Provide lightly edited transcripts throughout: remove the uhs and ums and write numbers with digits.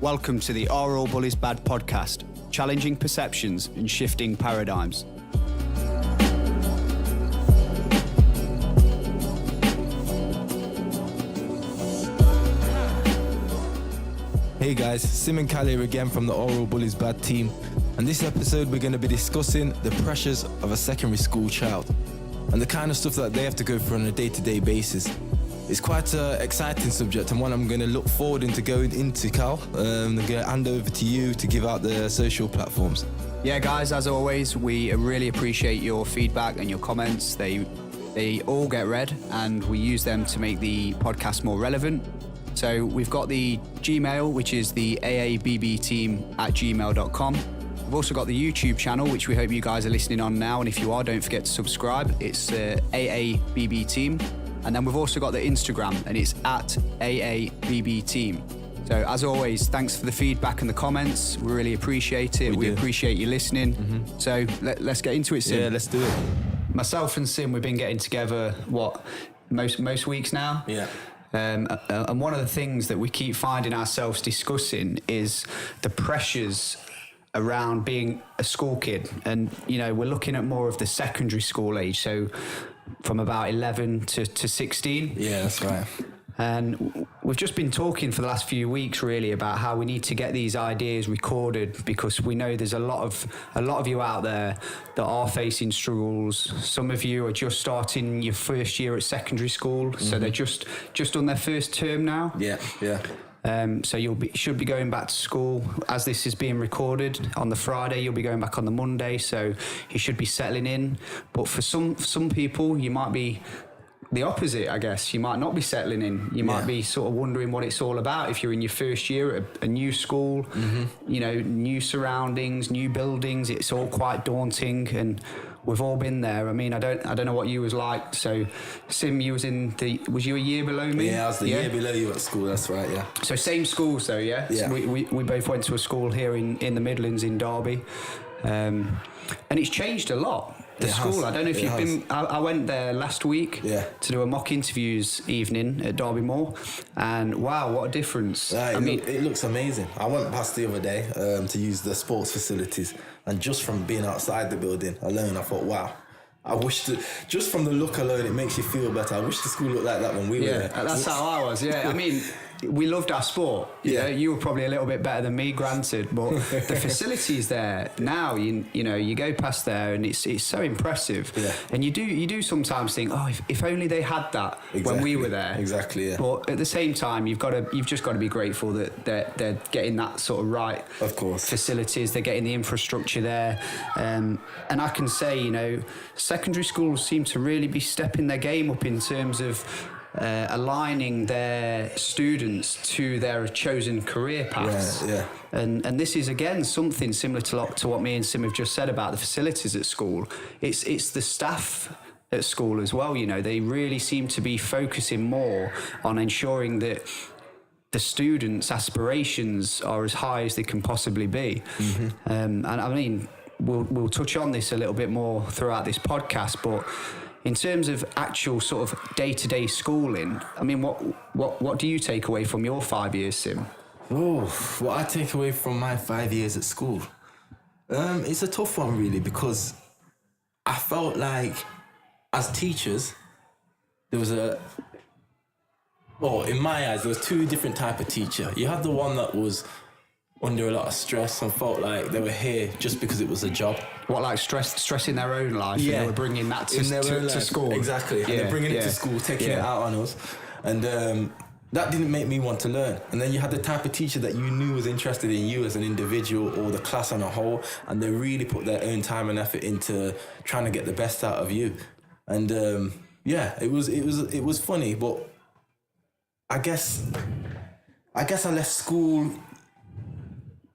Welcome to the Are All Bullies Bad podcast, challenging perceptions and shifting paradigms. Hey guys, Simeon Callum again from the Are All Bullies Bad Team. And this episode we're going to be discussing the pressures of a secondary school child and the kind of stuff that they have to go through on a day-to-day basis. It's quite an exciting subject and one I'm going to look forward into going into, Cal. I'm going to hand over to you to give out the social platforms. Yeah, guys, as always, we really appreciate your feedback and your comments. They all get read and we use them to make the podcast more relevant. So we've got the Gmail, which is the AABB Team at gmail.com. We've also got the YouTube channel, which we hope you guys are listening on now. And if you are, don't forget to subscribe. It's AABB Team. And then we've also got the Instagram, and it's at AABB Team. So as always, thanks for the feedback and the comments. We really appreciate it. We appreciate you listening. Mm-hmm. So let's get into it, Sim. Yeah, let's do it. Myself and Sim, we've been getting together, most weeks now? Yeah. And one of the things that we keep finding ourselves discussing is the pressures around being a school kid. And, you know, we're looking at more of the secondary school age. So from about 11 to 16. Yeah, that's right. And we've just been talking for the last few weeks really about how we need to get these ideas recorded, because we know there's a lot of you out there that are facing struggles. Some of you are just starting your first year at secondary school, so they're just on their first term now. Yeah. So should be going back to school as this is being recorded on the Friday. You'll be going back on the Monday, so you should be settling in. But for some people, you might be the opposite, I guess. You might not be settling in. You might be sort of wondering what it's all about if you're in your first year at a new school, you know, new surroundings, new buildings. It's all quite daunting, and we've all been there. I mean, I don't know what you was like. So, Sim, you was you a year below me? Yeah, I was the year below you at school, that's right, yeah. So same schools though, yeah? Yeah. So we both went to a school here in the Midlands in Derby. And it's changed a lot. The school, I don't know if you've been. I went there last week to do a mock interviews evening at Derby Moor, and wow, what a difference! It looks amazing. I went past the other day to use the sports facilities, and just from being outside the building alone, I thought, wow. Just from the look alone, it makes you feel better. I wish the school looked like that when we were there. That's how I was. Yeah, I mean, we loved our sport. Yeah, you were probably a little bit better than me, granted, but the facilities there now, you know, you go past there and it's so impressive. Yeah. And you do sometimes think, oh, if only they had that when we were there. Exactly. Yeah. But at the same time, you've just got to be grateful that they're getting that sort of right. Of course. Facilities, they're getting the infrastructure there, and I can say, you know, secondary schools seem to really be stepping their game up in terms of aligning their students to their chosen career paths. Yeah. And this is again something similar to what me and Sim have just said about the facilities at school. It's the staff at school as well. You know, they really seem to be focusing more on ensuring that the students' aspirations are as high as they can possibly be. And I mean, we'll touch on this a little bit more throughout this podcast, but in terms of actual sort of day-to-day schooling, I mean, what do you take away from your 5 years, Sim? Oh, what I take away from my 5 years at school? It's a tough one, really, because I felt like as teachers, there was in my eyes, there was two different type of teacher. You had the one that was under a lot of stress and felt like they were here just because it was a job. What, like stress in their own life? Yeah. And they were bringing that to school. Exactly. And they're bringing it to school, taking it out on us. And that didn't make me want to learn. And then you had the type of teacher that you knew was interested in you as an individual or the class on a whole, and they really put their own time and effort into trying to get the best out of you. And it was funny, but I guess I left school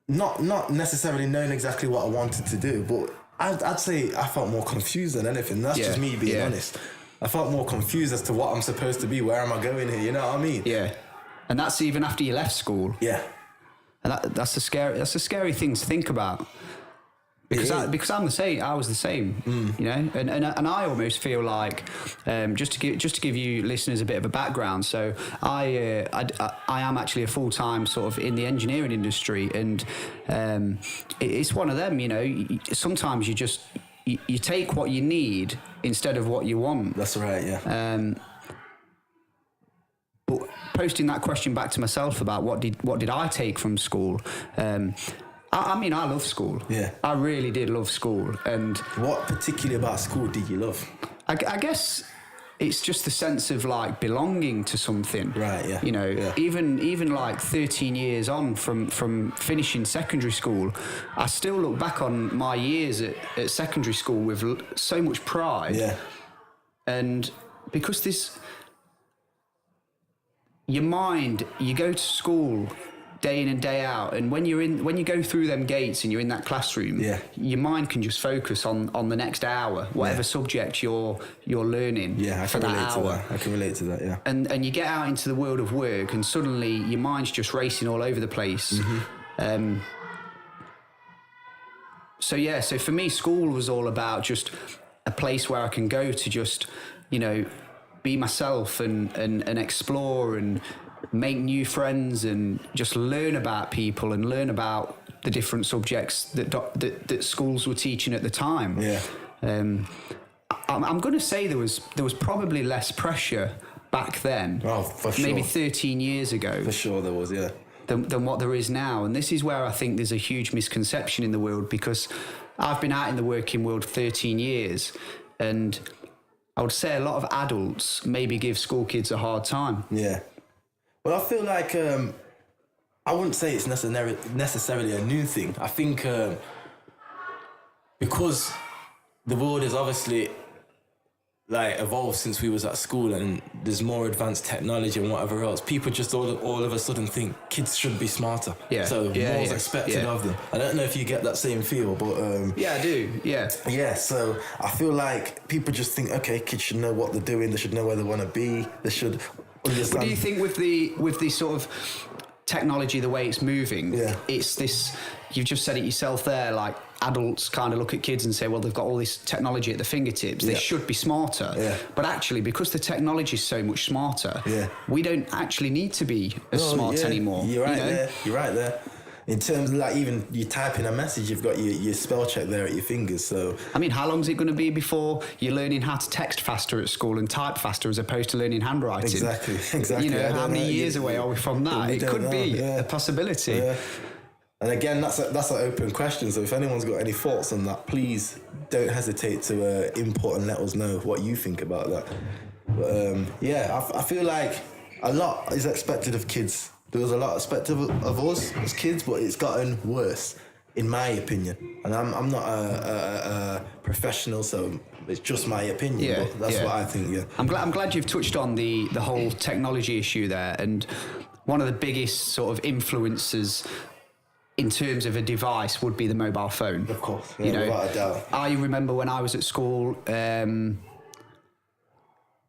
not necessarily knowing exactly what I wanted to do, but I'd say I felt more confused than anything. That's just me being honest. I felt more confused as to what I'm supposed to be. Where am I going here? You know what I mean? Yeah. And that's even after you left school. Yeah. And that's a scary thing to think about. Because I'm the same. I was the same, you know, and I almost feel like just to give you listeners a bit of a background. So I am actually a full-time sort of in the engineering industry, and it's one of them. You know, sometimes you take what you need instead of what you want. That's right. Yeah. But posting that question back to myself about what did I take from school. I mean, I love school. Yeah. I really did love school. And what particularly about school did you love? I guess it's just the sense of like belonging to something. Right, yeah. You know, yeah. even like 13 years on from finishing secondary school, I still look back on my years at secondary school with so much pride. Yeah. And because your mind, you go to school day in and day out, and when you go through them gates and you're in that classroom, your mind can just focus on the next hour, whatever subject you're learning. Yeah, I can relate to that. I can relate to that. Yeah. And you get out into the world of work, and suddenly your mind's just racing all over the place. Mm-hmm. So for me, school was all about just a place where I can go to just, you know, be myself and explore and make new friends and just learn about people and learn about the different subjects that schools were teaching at the time. Yeah. I'm going to say there was probably less pressure back then. Oh, for sure. Maybe 13 years ago. For sure there was, yeah. Than what there is now. And this is where I think there's a huge misconception in the world, because I've been out in the working world 13 years, and I would say a lot of adults maybe give school kids a hard time. Yeah. Well, I feel like I wouldn't say it's necessarily a new thing. I think because the world has obviously like evolved since we was at school, and there's more advanced technology and whatever else, people just all of a sudden think kids should be smarter. Yeah. So more's expected of them. I don't know if you get that same feel, but yeah, I do. Yeah. Yeah. So I feel like people just think, okay, kids should know what they're doing. They should know where they want to be. They should understand. But do you think with the sort of technology, the way it's moving, it's this, you've just said it yourself there, like adults kind of look at kids and say, well, they've got all this technology at their fingertips, they should be smarter. Yeah. But actually, because the technology is so much smarter, we don't actually need to be as smart anymore. You're right there. You're right there. In terms of like, even you type in a message, you've got your spell check there at your fingers. So I mean, how long is it going to be before you're learning how to text faster at school and type faster as opposed to learning handwriting? Exactly. You know, how many years away are we from that? It could be a possibility. Yeah. And again, that's an open question. So if anyone's got any thoughts on that, please don't hesitate to input and let us know what you think about that. But I feel like a lot is expected of kids. There was a lot expected of us as kids, but it's gotten worse, in my opinion. And I'm not a professional, so it's just my opinion. Yeah, but that's what I think. Yeah, I'm glad you've touched on the whole technology issue there. And one of the biggest sort of influences in terms of a device would be the mobile phone. Of course, you know, without a doubt. I remember when I was at school.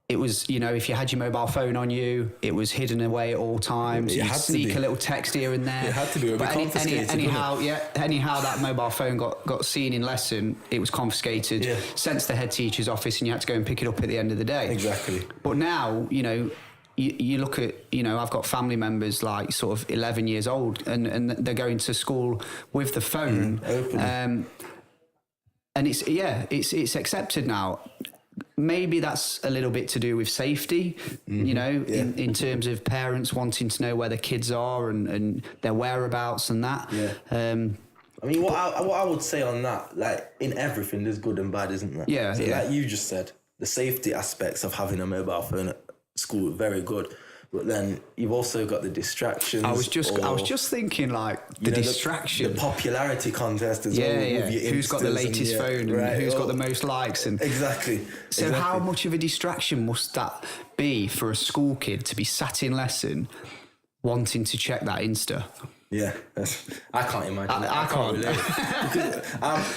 It was, you know, if you had your mobile phone on you, it was hidden away at all times. You'd sneak a little text here and there. It had to be. But anyhow, that mobile phone got seen in lesson, it was confiscated, sent to the head teacher's office, and you had to go and pick it up at the end of the day. Exactly. But now, you know, you look at, you know, I've got family members like sort of 11 years old, and they're going to school with the phone. And it's accepted now. Maybe that's a little bit to do with safety, you know, in terms of parents wanting to know where their kids are and their whereabouts and that. Yeah. I mean, what I would say on that, like in everything, there's good and bad, isn't there? Yeah. So like you just said, the safety aspects of having a mobile phone at school are very good. But then you've also got the distractions. I was just thinking, like, the distraction. The popularity contest as well. Yeah. Who's got the latest phone and who's got the most likes. And exactly. So how much of a distraction must that be for a school kid to be sat in lesson wanting to check that Insta? Yeah, I can't imagine. I can't relate.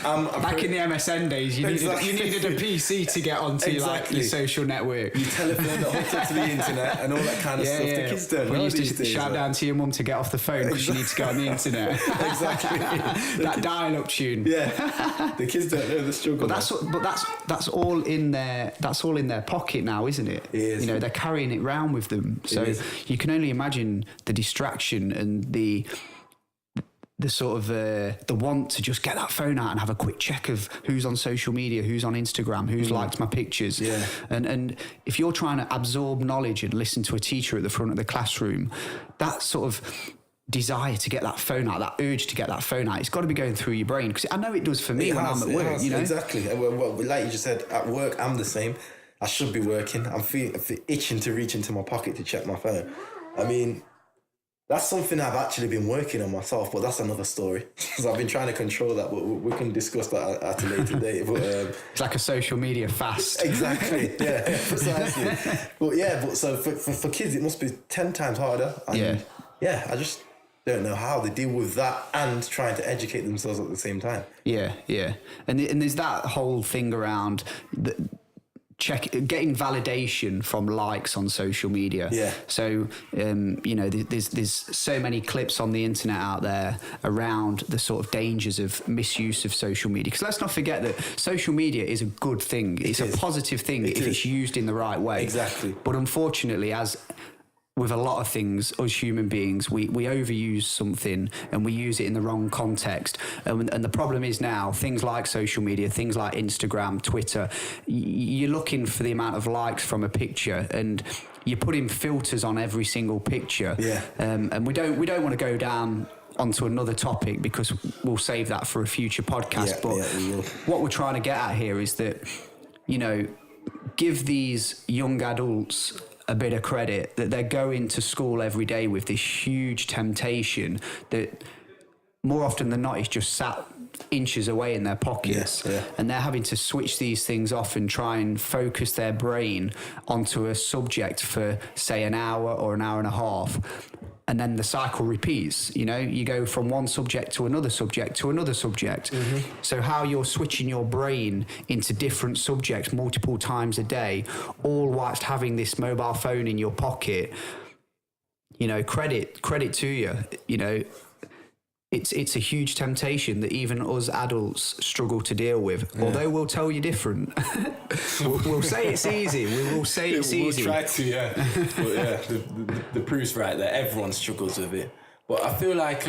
I'm back in the MSN days, you needed a PC to get onto like your social network. Your telephone that hooked up to the internet and all that kind of stuff. The kids don't know these days. Shout down to your mum to get off the phone because you need to go on the internet. Exactly. That dial-up tune. Yeah. The kids don't know the struggle. That's all in their pocket now, isn't it? It is. You know, they're carrying it round with them. So you can only imagine the distraction and the sort of the want to just get that phone out and have a quick check of who's on social media, who's on Instagram, who's liked my pictures. Yeah. And if you're trying to absorb knowledge and listen to a teacher at the front of the classroom, that sort of desire to get that phone out, that urge to get that phone out, it's got to be going through your brain, because I know it does for me when I'm at work. You know? Exactly. Well, like you just said, at work I'm the same. I should be working. I'm itching to reach into my pocket to check my phone. I mean, that's something I've actually been working on myself, but that's another story. Because I've been trying to control that, but we can discuss that at a later date. But, it's like a social media fast. Exactly, yeah, precisely. But so for kids, it must be 10 times harder. And I just don't know how they deal with that and trying to educate themselves at the same time. Yeah. And there's that whole thing around getting validation from likes on social media. Yeah. So there's so many clips on the internet out there around the sort of dangers of misuse of social media. Because let's not forget that social media is a good thing. It's a positive thing if it's used in the right way. Exactly. But unfortunately, as with a lot of things, us human beings, we overuse something and we use it in the wrong context. And the problem is now, things like social media, things like Instagram, Twitter, you're looking for the amount of likes from a picture and you're putting filters on every single picture. Yeah. And we don't want to go down onto another topic because we'll save that for a future podcast. What we're trying to get at here is that, give these young adults a bit of credit that they're going to school every day with this huge temptation that more often than not is just sat inches away in their pockets, and they're having to switch these things off and try and focus their brain onto a subject for say an hour or an hour and a half. And then the cycle repeats, you go from one subject to another subject to another subject. Mm-hmm. So how you're switching your brain into different subjects multiple times a day, all whilst having this mobile phone in your pocket, credit to you, it's a huge temptation that even us adults struggle to deal with. Although we'll tell you different. we'll say it's easy. We'll say it's easy. We'll try to, But the proof's right there. Everyone struggles with it. But I feel like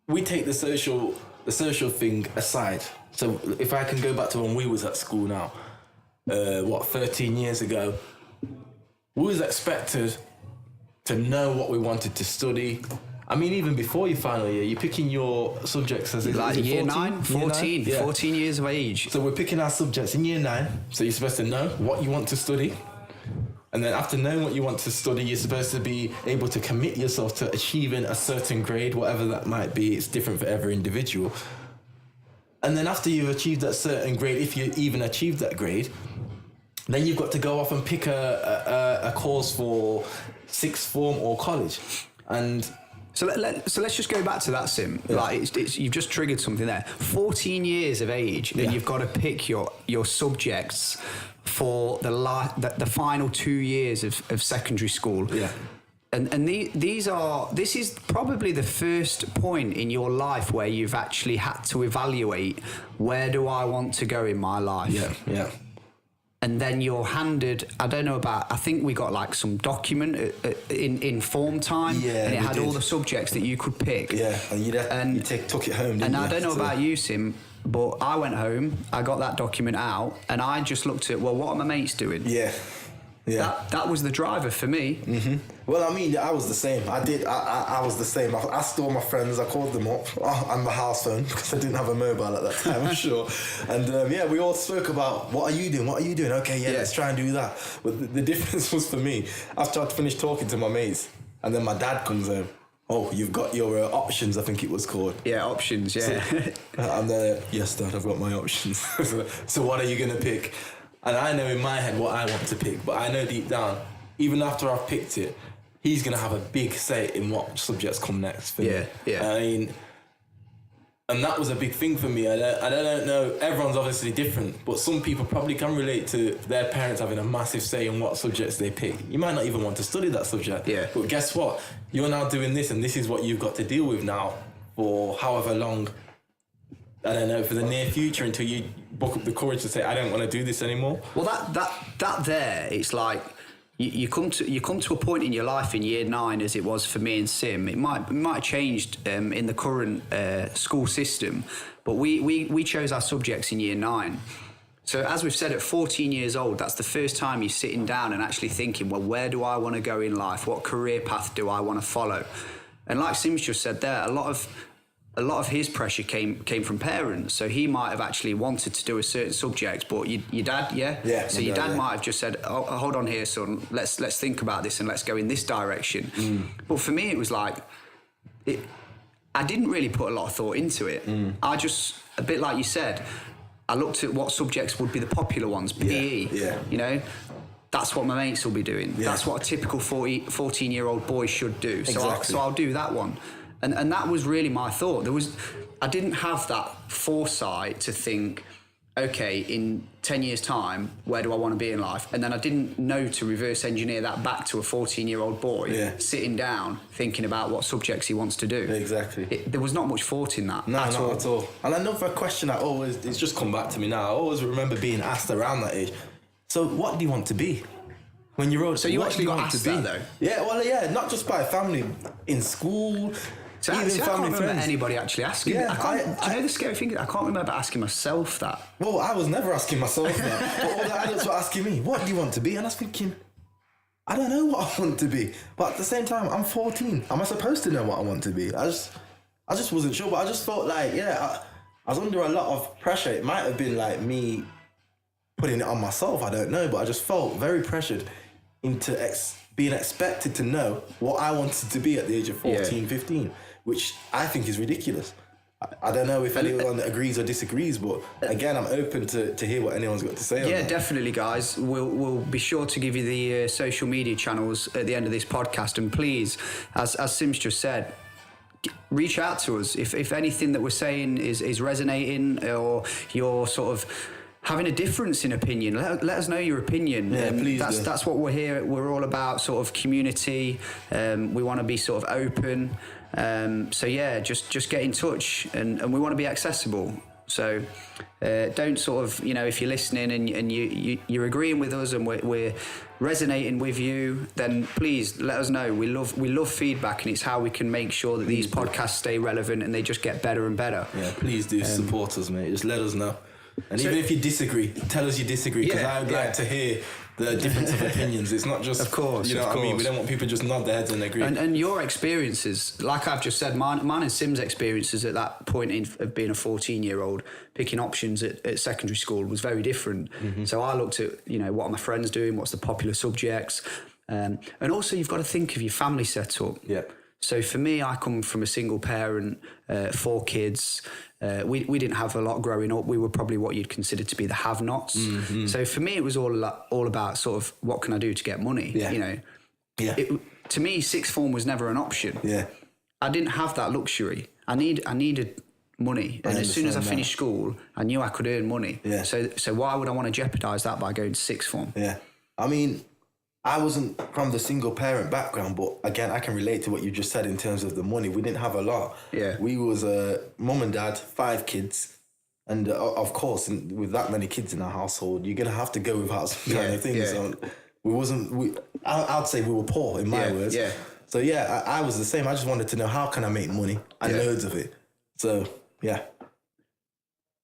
we take the social thing aside. So if I can go back to when we was at school now, 13 years ago, we was expected to know what we wanted to study. I mean, even before your final year, you're picking your subjects as like year 9, 14, 14 years of age. So we're picking our subjects in year 9. So you're supposed to know what you want to study. And then after knowing what you want to study, you're supposed to be able to commit yourself to achieving a certain grade, whatever that might be. It's different for every individual. And then after you've achieved that certain grade, if you even achieved that grade, then you've got to go off and pick a course for sixth form or college. And So let's just go back to that, Sim. Yeah. Like you've just triggered something there. 14 years of age, and you've got to pick your subjects for the final 2 years of secondary school. Yeah. And this is probably the first point in your life where you've actually had to evaluate, where do I want to go in my life? Yeah. And then you're handed, I think we got like some document in form time, and it had all the subjects that you could pick. Yeah, and you took it home, didn't you? And I don't know about you, Sim, but I went home, I got that document out, and I just looked at, well, what are my mates doing? Yeah. That was the driver for me. Mm-hmm. Well, I mean, I was the same. I was the same. I asked all my friends, I called them up on my house phone because I didn't have a mobile at that time, I'm sure. And we all spoke about, what are you doing? Okay, let's try and do that. But the difference was for me, after I'd finished talking to my mates, and then my dad comes home. Oh, you've got your options, I think it was called. Yeah, options, yeah. I'm there, yes, Dad, I've got my options. So what are you going to pick? And I know in my head what I want to pick, but I know deep down, even after I've picked it, he's going to have a big say in what subjects come next for me. Yeah. I mean, and that was a big thing for me. I don't know, everyone's obviously different, but some people probably can relate to their parents having a massive say in what subjects they pick. You might not even want to study that subject. Yeah. But guess what? You're now doing this, and this is what you've got to deal with now for however long, I don't know, for the near future, until you book up the courage to say, I don't want to do this anymore. Well, that there, it's like you come to a point in your life in year 9, as it was for me and Sim. It might have changed in the current school system, but we chose our subjects in year 9. So as we've said, at 14 years old, that's the first time you're sitting down and actually thinking, well, where do I want to go in life? What career path do I want to follow? And like Sim's just said there, a lot of his pressure came from parents. So he might have actually wanted to do a certain subject, but your dad, yeah. So your dad might have just said, "Oh, hold on here, son. Let's think about this and let's go in this direction." But for me, it was like, I didn't really put a lot of thought into it. I just, a bit like you said, I looked at what subjects would be the popular ones. PE, you know. That's what my mates will be doing. Yeah. That's what a typical 14-year-old boy should do. So I'll do that one. And that was really my thought. I didn't have that foresight to think, okay, in 10 years' time, where do I want to be in life? And then I didn't know to reverse engineer that back to a 14-year-old boy sitting down thinking about what subjects he wants to do. Exactly. There was not much thought in that. No, not at all. And another question it's just come back to me now. I always remember being asked around that age, so what do you want to be when you're old? So you actually got asked that, though? Yeah, well, yeah, not just by family, in school. So I can't remember anybody actually asking. Yeah, do you know the scary thing? I can't remember asking myself that. Well, I was never asking myself that. But all the adults were asking me, what do you want to be? And I was thinking, I don't know what I want to be. But at the same time, I'm 14. Am I supposed to know what I want to be? I just wasn't sure. But I just thought, like, I was under a lot of pressure. It might have been like me putting it on myself. I don't know. But I just felt very pressured into being expected to know what I wanted to be at the age of 14, 15. Which I think is ridiculous. I don't know if anyone agrees or disagrees, but again, I'm open to hear what anyone's got to say. Yeah, definitely, guys. We'll be sure to give you the social media channels at the end of this podcast, and please, as Sim's just said, reach out to us if anything that we're saying is resonating, or you're sort of having a difference in opinion. Let us know your opinion. Yeah, please. That's what we're here. We're all about sort of community. We want to be sort of open. So yeah, just get in touch, and we want to be accessible. So don't sort of, if you're listening and you're agreeing with us and we're resonating with you, then please let us know. We love feedback, and it's how we can make sure that these podcasts stay relevant and they just get better and better. Yeah, please do support us, mate. Just let us know. And even if you disagree, tell us you disagree, because I would like to hear the difference of opinions. It's not just, of course, what I mean? We don't want people to just nod their heads and agree. And your experiences, like I've just said, mine and Sim's experiences at that point of being a 14-year-old, picking options at secondary school was very different. Mm-hmm. So I looked at, what are my friends doing? What's the popular subjects? And also you've got to think of your family setup. Yeah. So for me, I come from a single parent, 4 kids. We didn't have a lot growing up. We were probably what you'd consider to be the have-nots. Mm-hmm. So for me, it was all about sort of what can I do to get money. Yeah. Yeah. To me, sixth form was never an option. Yeah. I didn't have that luxury. I needed money, and as soon as I finished school, I knew I could earn money. Yeah. So why would I want to jeopardise that by going to sixth form? Yeah. I mean, I wasn't from the single parent background, but again, I can relate to what you just said in terms of the money. We didn't have a lot. Yeah. We was mum and dad, 5 kids. And of course, with that many kids in our household, you're going to have to go without some kind of things. Yeah. So I'd say we were poor, in my words. Yeah. So yeah, I was the same. I just wanted to know, how can I make money? And loads of it. So yeah.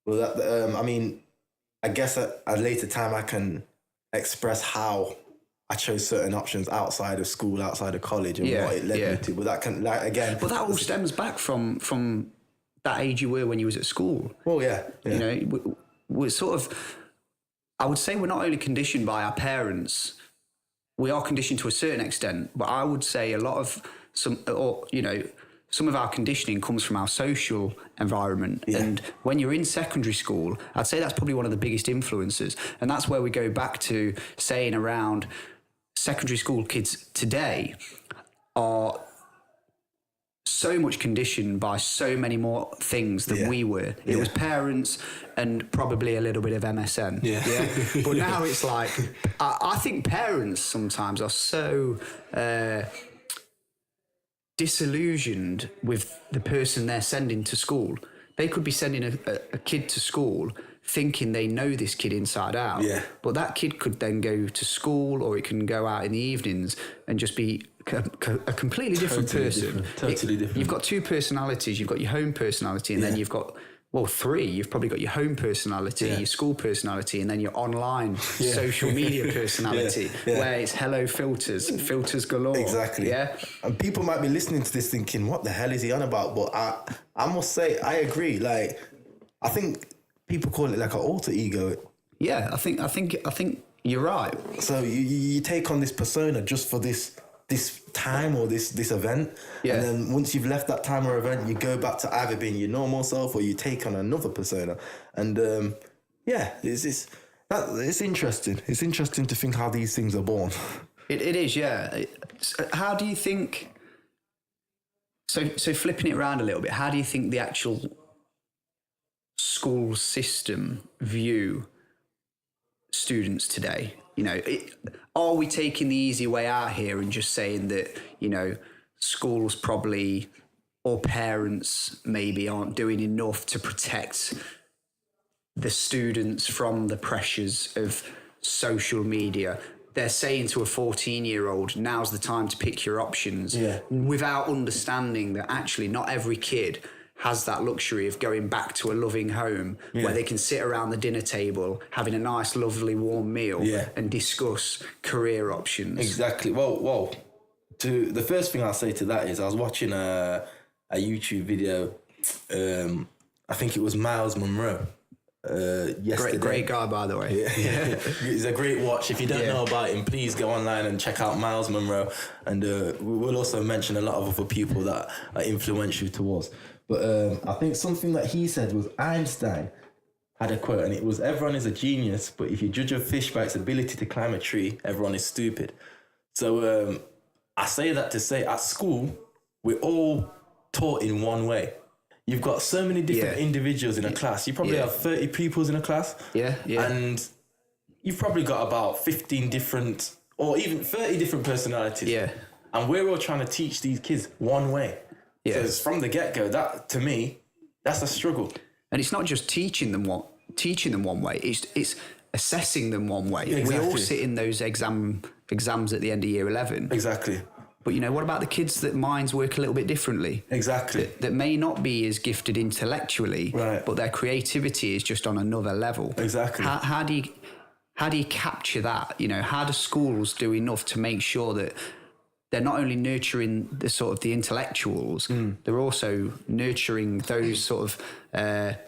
Well, that, I guess at a later time I can express how I chose certain options outside of school, outside of college, and what it led me to. But that can, again... But that all stems back from that age you were when you was at school. Well, yeah. We're sort of... I would say we're not only conditioned by our parents, we are conditioned to a certain extent, but I would say a lot of some of our conditioning comes from our social environment. Yeah. And when you're in secondary school, I'd say that's probably one of the biggest influences. And that's where we go back to saying around secondary school kids today, are so much conditioned by so many more things than we were. It was parents and probably a little bit of MSN. Yeah. But now it's like, I think parents sometimes are so disillusioned with the person they're sending to school. They could be sending a kid to school thinking they know this kid inside out. Yeah. But that kid could then go to school, or it can go out in the evenings and just be a completely different person. Totally different. You've got two personalities. You've got your home personality, and then you've got, well, three. You've probably got your home personality, your school personality, and then your online social media personality, where it's filters galore. Exactly. Yeah. And people might be listening to this thinking, what the hell is he on about? But I must say, I agree. Like, I think people call it like an alter ego. Yeah, I think you're right. So you take on this persona just for this time or this event, and then once you've left that time or event, you go back to either being your normal self or you take on another persona. And it's interesting. It's interesting to think how these things are born. It is, yeah. How do you think? So flipping it around a little bit, how do you think the actual school system view students today? You know, are we taking the easy way out here and just saying that, you know, schools probably, or parents maybe, aren't doing enough to protect the students from the pressures of social media? They're saying to a 14-year-old, now's the time to pick your options, without understanding that actually not every kid has that luxury of going back to a loving home where they can sit around the dinner table having a nice, lovely, warm meal and discuss career options. Exactly. Well, the first thing I'll say to that is I was watching a YouTube video. I think it was Miles Monroe. Yesterday. Great guy, by the way. Yeah. He's a great watch. If you don't know about him, please go online and check out Miles Monroe. And we'll also mention a lot of other people that are influential to us. But I think something that he said was Einstein had a quote, and it was, everyone is a genius, but if you judge a fish by its ability to climb a tree, everyone is stupid. So I say that to say at school, we're all taught in one way. You've got so many different individuals in a class. You probably have 30 pupils in a class. And you've probably got about 15 different, or even 30 different personalities. And we're all trying to teach these kids one way. So it's from the get-go, that, to me, that's a struggle. And it's not just teaching them one way, it's assessing them one way. Exactly. We all sit in those exams at the end of year 11. Exactly. But, you know, what about the kids that minds work a little bit differently? Exactly. That may not be as gifted intellectually, but their creativity is just on another level. Exactly. How do you capture that? You know, how do schools do enough to make sure that they're not only nurturing the sort of the intellectuals, they're also nurturing those sort of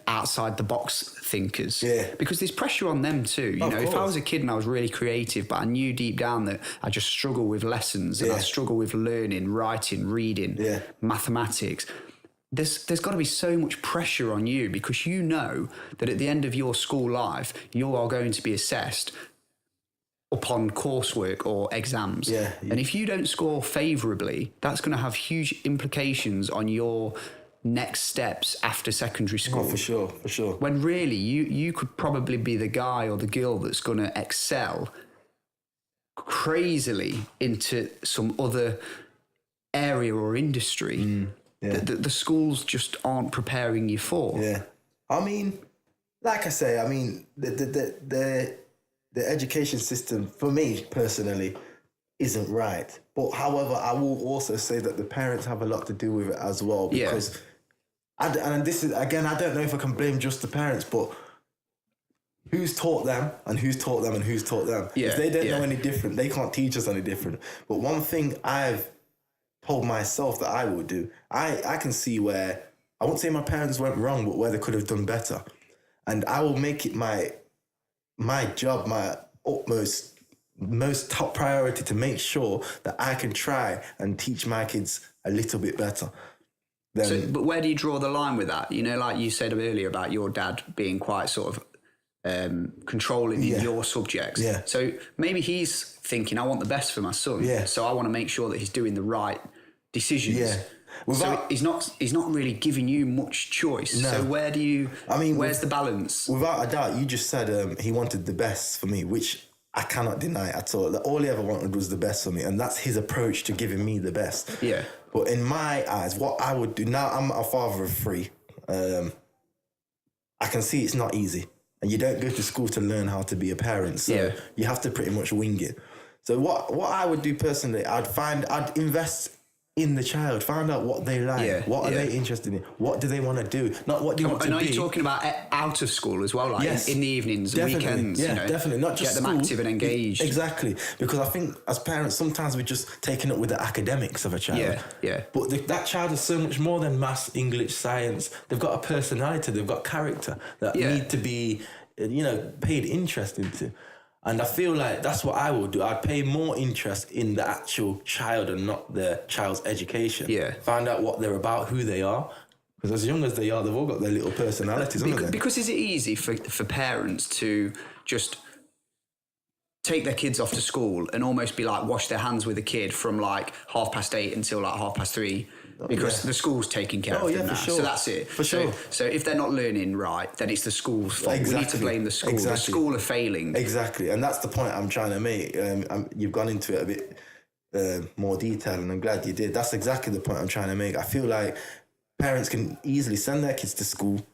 outside the box thinkers. Because there's pressure on them too. You know, if I was a kid and I was really creative, but I knew deep down that I just struggle with lessons and I struggle with learning, writing, reading, mathematics, there's got to be so much pressure on you, because you know that at the end of your school life, you are going to be assessed upon coursework or exams. And if you don't score favourably, that's going to have huge implications on your next steps after secondary school. For sure. When really you could probably be the guy or the girl that's going to excel crazily into some other area or industry that the schools just aren't preparing you for. I mean, like I say, I mean, the education system, for me personally, isn't right. But however, I will also say that the parents have a lot to do with it as well. Because, and this is, again, I don't know if I can blame just the parents, but who's taught them and who's taught them and who's taught them? If they don't know any different, they can't teach us any different. But one thing I've told myself that I would do, I can see where, I won't say my parents went wrong, but where they could have done better. And I will make it my job, my utmost, most top priority to make sure that I can try and teach my kids a little bit better. But where do you draw the line with that? You know, like you said earlier about your dad being quite sort of controlling in your subjects. So maybe he's thinking, I want the best for my son. So I want to make sure that he's doing the right decisions. Yeah. So he's not really giving you much choice. No. So where do you? Where's the balance? Without a doubt, you just said he wanted the best for me, which I cannot deny at all. All he ever wanted was the best for me, and that's his approach to giving me the best. Yeah. But in my eyes, what I would do now, I'm a father of 3. I can see it's not easy, and you don't go to school to learn how to be a parent, so you have to pretty much wing it. So what I would do personally, I'd invest in the child, find out what they like, what are they interested in, what do they want to do, not what do you want to be. And are you talking about out of school as well, like in the evenings and weekends? Yeah, definitely. Not just get them active and engaged. Exactly, because I think as parents, sometimes we're just taking up with the academics of a child. Yeah. But that child is so much more than maths, English, science. They've got a personality, they've got character that need to be, paid interest into. And I feel like that's what I would do. I'd pay more interest in the actual child and not the child's education. Yeah. Find out what they're about, who they are. Because as young as they are, they've all got their little personalities, haven't they? Because is it easy for parents to just take their kids off to school and almost be like wash their hands with the kid from like 8:30 until like 3:30? Because the school's taking care of them now. Sure. So that's it. For sure. So if they're not learning right, then it's the school's fault. Exactly. We need to blame the school. Exactly. The school are failing. Exactly. And that's the point I'm trying to make. You've gone into it a bit more detail, and I'm glad you did. That's exactly the point I'm trying to make. I feel like parents can easily send their kids to school.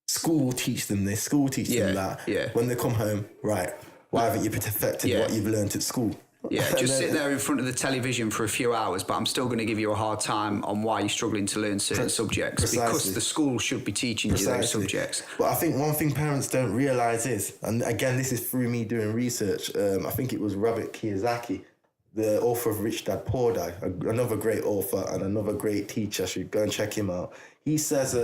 School will teach them this. School will teach them that. Yeah. When they come home, right, why haven't you perfected what you've learned at school? Yeah, just sit there in front of the television for a few hours, but I'm still going to give you a hard time on why you're struggling to learn certain subjects. Because the school should be teaching you those subjects. But I think one thing parents don't realise is, and again, this is through me doing research, I think it was Robert Kiyosaki, the author of Rich Dad Poor Dad, another great author and another great teacher. Should go and check him out. He says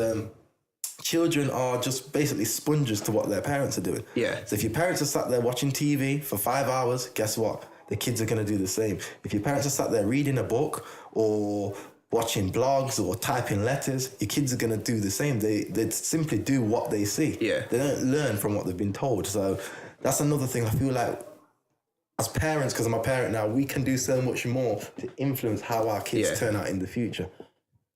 children are just basically sponges to what their parents are doing. Yeah. So if your parents are sat there watching TV for 5 hours, guess what? The kids are going to do the same. If your parents are sat there reading a book or watching blogs or typing letters, your kids are going to do the same. They simply do what they see. Yeah. They don't learn from what they've been told. So that's another thing I feel like as parents, because I'm a parent now, we can do so much more to influence how our kids turn out in the future.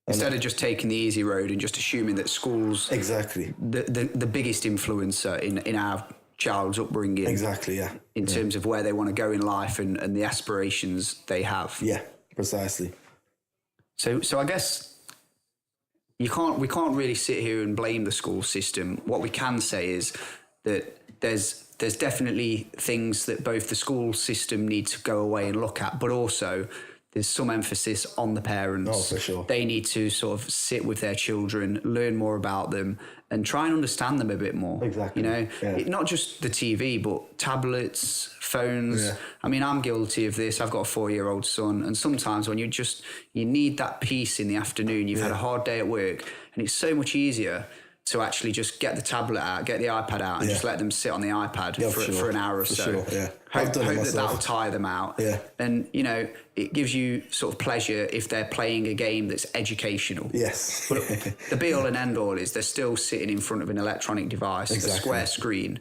Instead of just taking the easy road and just assuming that school's the biggest influencer in our child's upbringing. Exactly, yeah. In terms of where they want to go in life and the aspirations they have. Yeah, precisely. So I guess we can't really sit here and blame the school system. What we can say is that there's definitely things that both the school system needs to go away and look at, but also there's some emphasis on the parents. Oh, for sure. They need to sort of sit with their children, learn more about them, and try and understand them a bit more. Exactly. Not just the TV, but tablets, phones. Yeah. I mean, I'm guilty of this. I've got a 4-year-old son, and sometimes when you need that peace in the afternoon, you've had a hard day at work, and it's so much easier to actually just get the tablet out, get the iPad out, and just let them sit on the iPad for an hour or so. Sure, yeah. Hope that'll tire them out. Yeah. And, it gives you sort of pleasure if they're playing a game that's educational. Yes. But the be-all and end-all is they're still sitting in front of an electronic device, a square screen.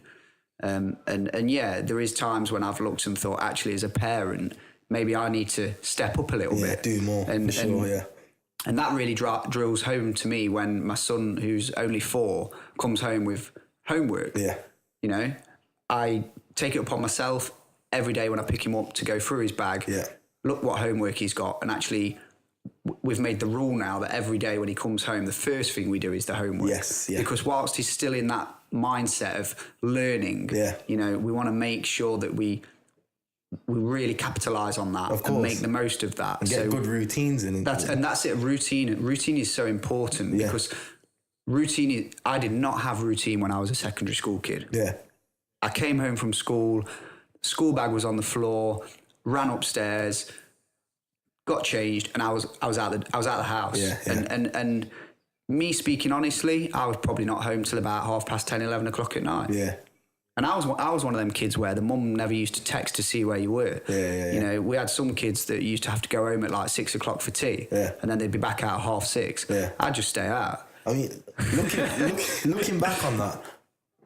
And there is times when I've looked and thought, actually, as a parent, maybe I need to step up a little bit. Do more, for sure, yeah. And that really drills home to me when my son, who's only 4, comes home with homework. Yeah. I take it upon myself every day when I pick him up to go through his bag. Yeah. Look what homework he's got. And actually, we've made the rule now that every day when he comes home, the first thing we do is the homework. Yes. Yeah. Because whilst he's still in that mindset of learning, we want to make sure that we really capitalise on that and make the most of that. And get good routines in. That's it. Routine is so important because I did not have routine when I was a secondary school kid. Yeah. I came home from school bag was on the floor, ran upstairs, got changed, and I was out the house. Yeah. And me speaking honestly, I was probably not home till about 10:30, 11 o'clock at night. Yeah. And I was one of them kids where the mum never used to text to see where you were. Yeah. We had some kids that used to have to go home at like 6 o'clock for tea. Yeah. And then they'd be back out at 6:30. Yeah. I'd just stay out. I mean, looking back on that,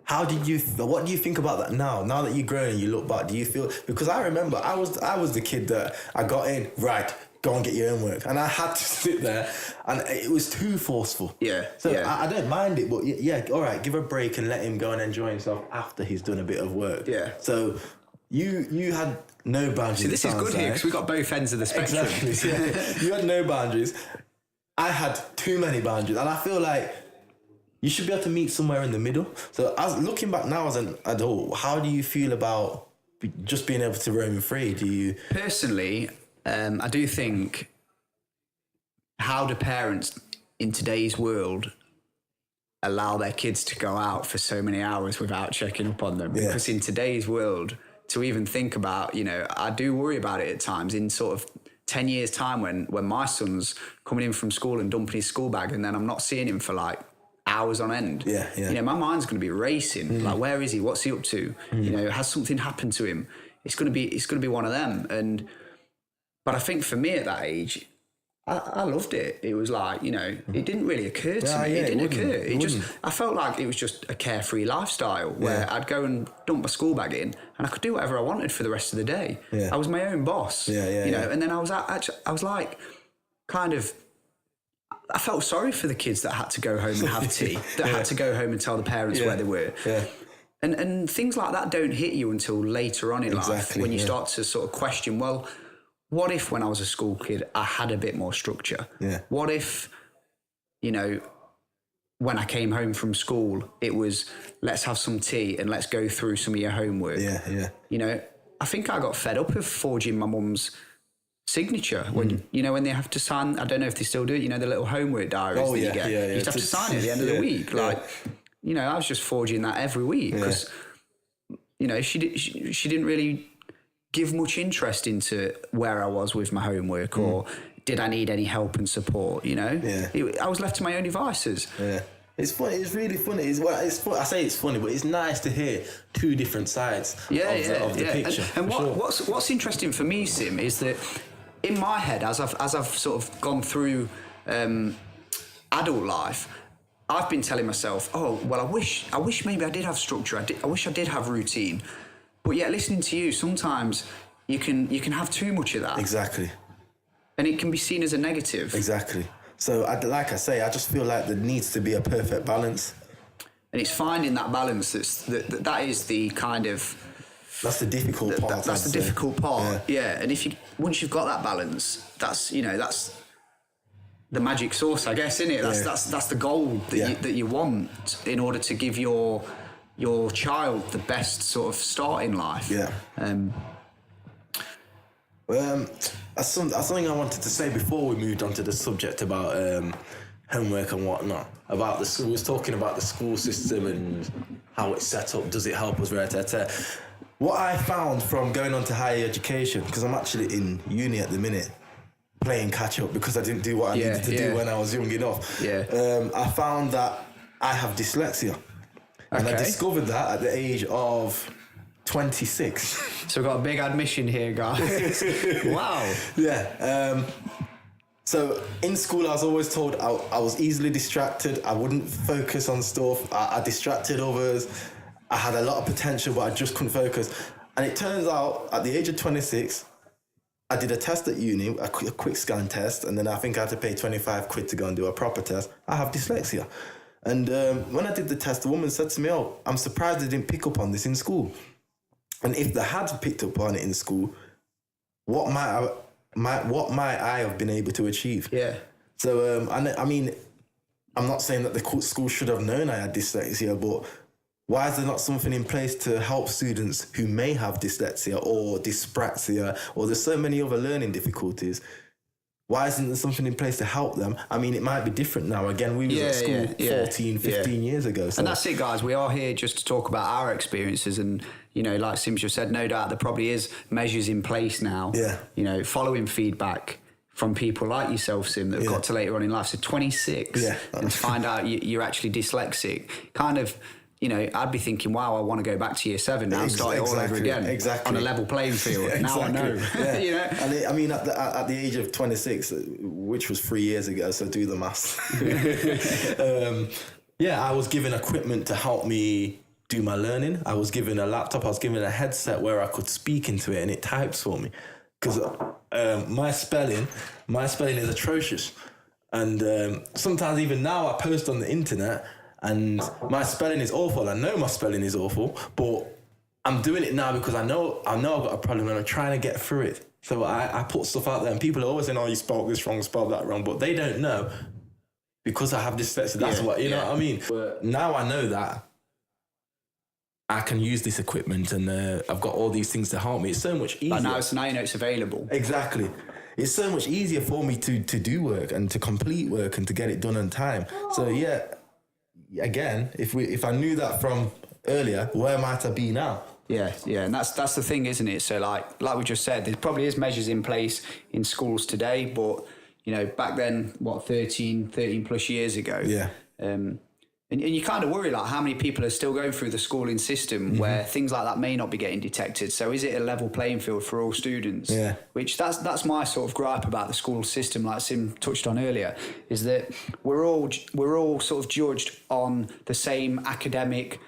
what do you think about that now? Now that you're grown and you look back, do you feel, because I remember I was the kid that I got in, right, go and get your own work. And I had to sit there, and it was too forceful. Yeah. So I don't mind it, but yeah, all right, give a break and let him go and enjoy himself after he's done a bit of work. Yeah. So you had no boundaries. See, this is good here because we got both ends of the spectrum. Exactly. Yeah. You had no boundaries. I had too many boundaries, and I feel like you should be able to meet somewhere in the middle. So as looking back now as an adult, how do you feel about just being able to roam free? Do you personally? I do think, how do parents in today's world allow their kids to go out for so many hours without checking up on them? Yeah. Because in today's world, to even think about, I do worry about it at times. In sort of 10 years' time, when my son's coming in from school and dumping his school bag, and then I'm not seeing him for like hours on end. Yeah. My mind's going to be racing. Like, where is he? What's he up to? Has something happened to him? It's going to be one of them. But I think for me at that age, I loved it. It was like, it didn't really occur to me. It didn't occur. I felt like it was just a carefree lifestyle where I'd go and dump my school bag in and I could do whatever I wanted for the rest of the day. Yeah. I was my own boss. And then I was like, kind of, I felt sorry for the kids that had to go home and have tea, that had to go home and tell the parents where they were. Yeah. And things like that don't hit you until later on in life, when you start to sort of question, well, what if when I was a school kid, I had a bit more structure? Yeah. What if, when I came home from school, it was, let's have some tea and let's go through some of your homework. Yeah. I think I got fed up of forging my mum's signature when they have to sign. I don't know if they still do it. The little homework diaries that you get. You just have to sign it at the end of the week. Like, I was just forging that every week because, she didn't really give much interest into where I was with my homework or did I need any help and support. I was left to my own devices. Yeah. It's funny. It's really funny. I say it's funny, but it's nice to hear two different sides of the picture. And what's interesting for me, Sim, is that in my head, as I've sort of gone through adult life, I've been telling myself, oh well, I wish maybe I did have structure. I wish I did have routine. But yet, listening to you, sometimes you can have too much of that. Exactly. And it can be seen as a negative. Exactly. So, like I say, I just feel like there needs to be a perfect balance. And it's finding that balance that is the kind of... That's the difficult part. That's the difficult part, yeah. And once you've got that balance, that's the magic sauce, I guess, isn't it? That's the goal that you want in order to give your child the best sort of start in life. Yeah. That's something I wanted to say before we moved on to the subject about homework and whatnot. About the school, we was talking about the school system and how it's set up. Does it help us? What I found from going on to higher education, because I'm actually in uni at the minute, playing catch up because I didn't do what I needed to do when I was young enough. Yeah. I found that I have dyslexia. And I discovered that at the age of 26. So we've got a big admission here, guys. Wow. Yeah. So in school, I was always told I was easily distracted. I wouldn't focus on stuff. I distracted others. I had a lot of potential, but I just couldn't focus. And it turns out, at the age of 26, I did a test at uni, a quick scan test, and then I think I had to pay 25 quid to go and do a proper test. I have dyslexia. And when I did the test, the woman said to me, oh, I'm surprised they didn't pick up on this in school. And if they had picked up on it in school, what might I have been able to achieve? Yeah. So, I mean, I'm not saying that the school should have known I had dyslexia, but why is there not something in place to help students who may have dyslexia or dyspraxia, or there's so many other learning difficulties? Why isn't there something in place to help them? I mean, it might be different now. Again, we were at school 14, 15 years ago. So. And that's it, guys. We are here just to talk about our experiences. And, like Sims just said, no doubt there probably is measures in place now, following feedback from people like yourself, Sim, that have got to later on in life. So 26, and to find out you're actually dyslexic, kind of... I'd be thinking, wow, I want to go back to year 7 now and start it all over again on a level playing field. Now I know. Yeah. And I mean, at the age of 26, which was 3 years ago, so do the maths. I was given equipment to help me do my learning. I was given a laptop. I was given a headset where I could speak into it and it types for me. Because my spelling is atrocious. And sometimes even now I post on the internet and my spelling is awful. I know my spelling is awful, but I'm doing it now because I know I've got a problem and I'm trying to get through it. So I put stuff out there and people are always saying, oh, you spelled this wrong, spelled that wrong, but they don't know because I have dyslexia. That's what, you know what I mean? But now I know that I can use this equipment and I've got all these things to help me. It's so much easier. But now you know it's available. Exactly. It's so much easier for me to do work and to complete work and to get it done on time. So yeah, again, if I knew that from earlier, where might I be now? Yeah, and that's the thing, isn't it? So like we just said, there probably is measures in place in schools today, but you know, back then, 13 plus years ago, and you kind of worry, like, how many people are still going through the schooling system where things like that may not be getting detected. So is it a level playing field for all students? Yeah. Which that's my sort of gripe about the school system, like Sim touched on earlier, is that we're all sort of judged on the same academic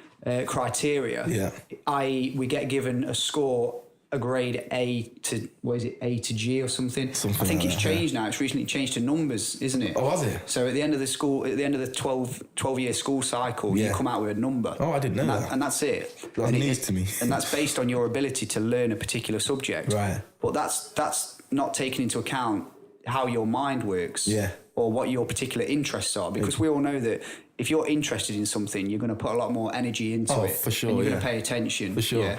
criteria. Yeah. I.e., we get given a score, a grade A to, A to G or something? I think it's changed now. It's recently changed to numbers, isn't it? Oh, has it? So at the end of the 12-year school cycle, you come out with a number. Oh, I didn't know that. And that's it. That's news to me. And that's based on your ability to learn a particular subject. Right. But that's not taking into account how your mind works. Yeah. Or what your particular interests are. Because we all know that if you're interested in something, you're going to put a lot more energy into it. Oh, for sure. And you're going to pay attention. For sure. Yeah.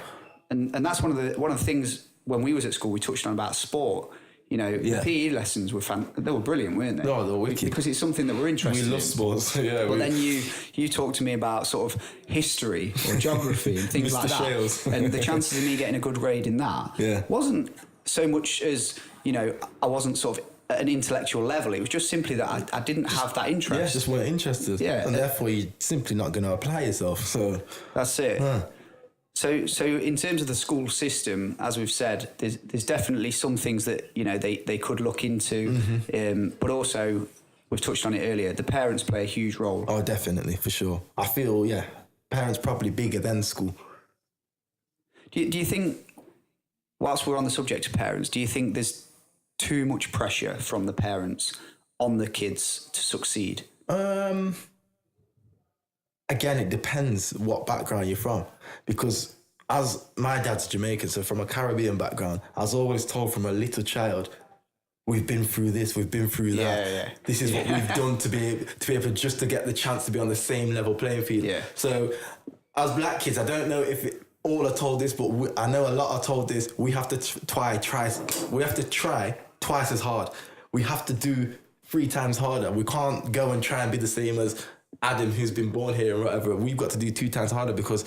And that's one of the things when we was at school we touched on about sport. You know, the PE lessons were they were brilliant, weren't they? No, they were wicked. Because it's something that we're interested in. We love sports. Yeah. But then you talk to me about sort of history or geography and things like that. Shales. And the chances of me getting a good grade in that wasn't so much as, you know, I wasn't sort of at an intellectual level. It was just simply that I didn't have that interest. Yeah, just weren't interested. Yeah. And therefore you're simply not going to apply yourself. So that's it. Huh. So in terms of the school system, as we've said, there's definitely some things that, you know, they could look into, but also, we've touched on it earlier, the parents play a huge role. Oh, definitely, for sure. I feel, parents probably bigger than school. Do you think, whilst we're on the subject of parents, do you think there's too much pressure from the parents on the kids to succeed? Again, it depends what background you're from. Because as my dad's Jamaican, so from a Caribbean background, I was always told from a little child, we've been through this, we've been through that. Yeah. This is what we've done to be able just to get the chance to be on the same level playing field. Yeah. So as black kids, I don't know if all are told this, but I know a lot are told this. We have to try twice as hard. We have to do 3 times harder. We can't go and try and be the same as Adam, who's been born here or whatever. We've got to do 2 times harder because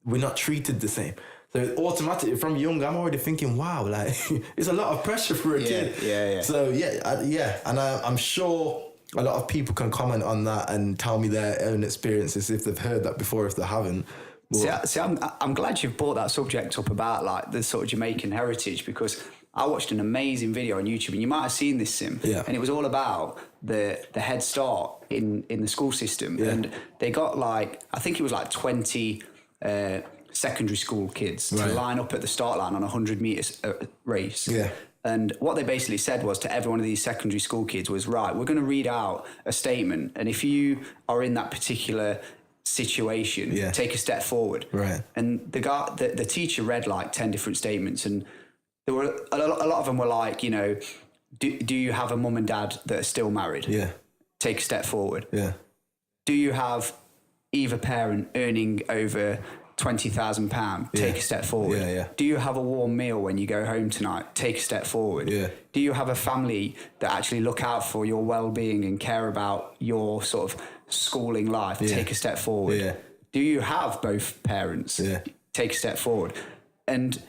we're not treated the same. So automatically, from young, I'm already thinking, wow, like, it's a lot of pressure for a kid. Yeah. So, and I'm sure a lot of people can comment on that and tell me their own experiences if they've heard that before, if they haven't. See, I'm glad you've brought that subject up about, like, the sort of Jamaican heritage, because I watched an amazing video on YouTube, and you might have seen this, Sim, and it was all about the Head Start in the school system, and they got, like, I think it was like 20 secondary school kids to line up at the start line on a 100 metres race. Yeah. And what they basically said was to every one of these secondary school kids was, right, we're going to read out a statement, and if you are in that particular situation, take a step forward. Right. And the teacher read like 10 different statements, and there were a lot of them were like, you know, do you have a mum and dad that are still married? Yeah. Take a step forward. Yeah. Do you have either parent earning over £20,000? Take a step forward. Yeah. Do you have a warm meal when you go home tonight? Take a step forward. Yeah. Do you have a family that actually look out for your well-being and care about your sort of schooling life? Take a step forward. Yeah. Do you have both parents? Take a step forward. And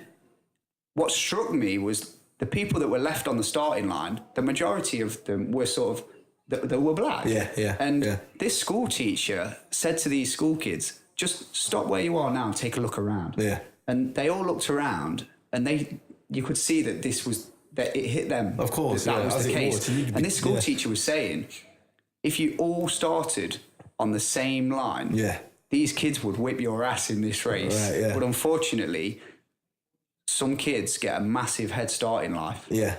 what struck me was the people that were left on the starting line, the majority of them were sort of, that were black. And this school teacher said to these school kids, just stop where you are now and take a look around. Yeah. And they all looked around, and you could see that that it hit them. Of course, that was the case. And this school teacher was saying, if you all started on the same line, these kids would whip your ass in this race. Right, But unfortunately, some kids get a massive head start in life. Yeah,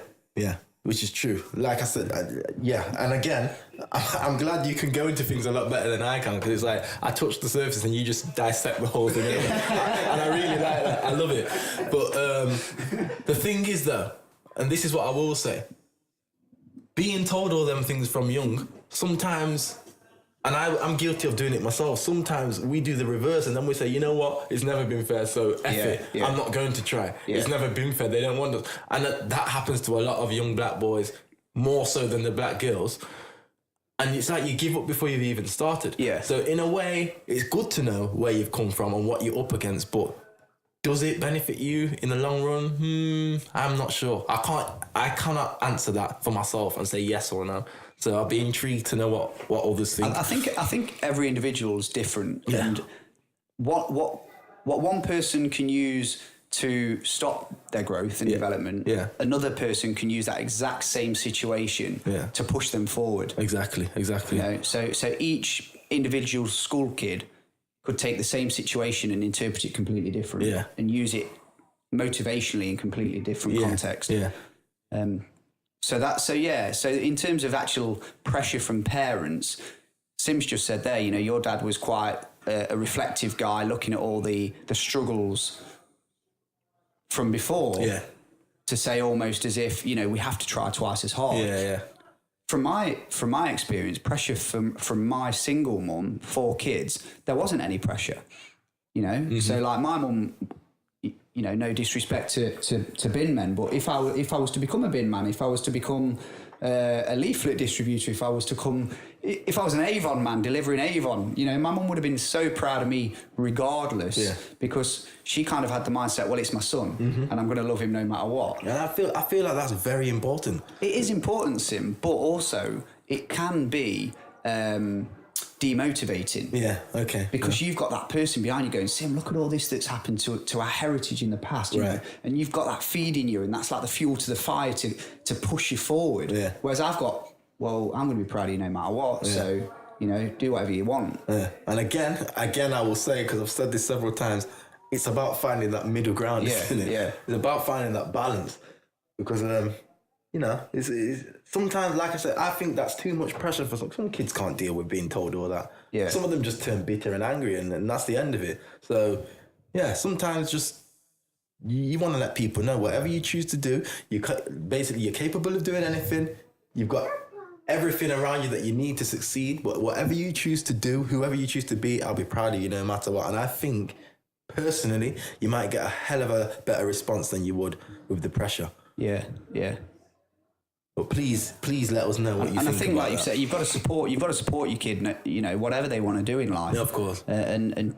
which is true. Like I said, and again, I'm glad you can go into things a lot better than I can, because it's like I touch the surface and you just dissect the whole thing. And I really like that. I love it. But the thing is, though, and this is what I will say, being told all them things from young, sometimes... And I'm guilty of doing it myself. Sometimes we do the reverse and then we say, you know what? It's never been fair, so F it. Yeah. I'm not going to try. Yeah. It's never been fair. They don't want us. And that happens to a lot of young black boys, more so than the black girls. And it's like you give up before you've even started. Yeah. So in a way, it's good to know where you've come from and what you're up against, but does it benefit you in the long run? I'm not sure. I cannot answer that for myself and say yes or no. So I'll be intrigued to know what others think. I think every individual is different, and what one person can use to stop their growth and development, another person can use that exact same situation to push them forward. Exactly. You know, so each individual school kid could take the same situation and interpret it completely different, and use it motivationally in completely different context. So in terms of actual pressure from parents, Sim's just said there, you know, your dad was quite a reflective guy, looking at all the struggles from before, to say almost as if, you know, we have to try twice as hard. From my experience, pressure from my single mum, 4 kids, there wasn't any pressure, you know. So like my mum, you know, no disrespect to bin men, but if I was to become a bin man, if I was to become a leaflet distributor, if I was an Avon man delivering Avon, you know, my mum would have been so proud of me regardless, because she kind of had the mindset, well, it's my son, and I'm going to love him no matter what. And I feel like that's very important. It is important, Sim, but also it can be demotivating. Because you've got that person behind you going, Sim, look at all this that's happened to our heritage in the past, you know? And you've got that feeding you, and that's like the fuel to the fire to push you forward. Whereas I've got, well, I'm going to be proud of you no matter what, so, you know, do whatever you want. And again, I will say, because I've said this several times, it's about finding that middle ground, isn't it? It's about finding that balance, because you know, it's sometimes, like I said, I think that's too much pressure for some kids. Can't deal with being told all that. Some of them just turn bitter and angry, and that's the end of it. So sometimes just you want to let people know whatever you choose to do, you're capable of doing anything. You've got everything around you that you need to succeed. But whatever you choose to do, whoever you choose to be, I'll be proud of you no matter what. And I think personally, you might get a hell of a better response than you would with the pressure. But please let us know what you think. And I think, like you said, you've got to support your kid, you know, whatever they want to do in life. Yeah, of course. And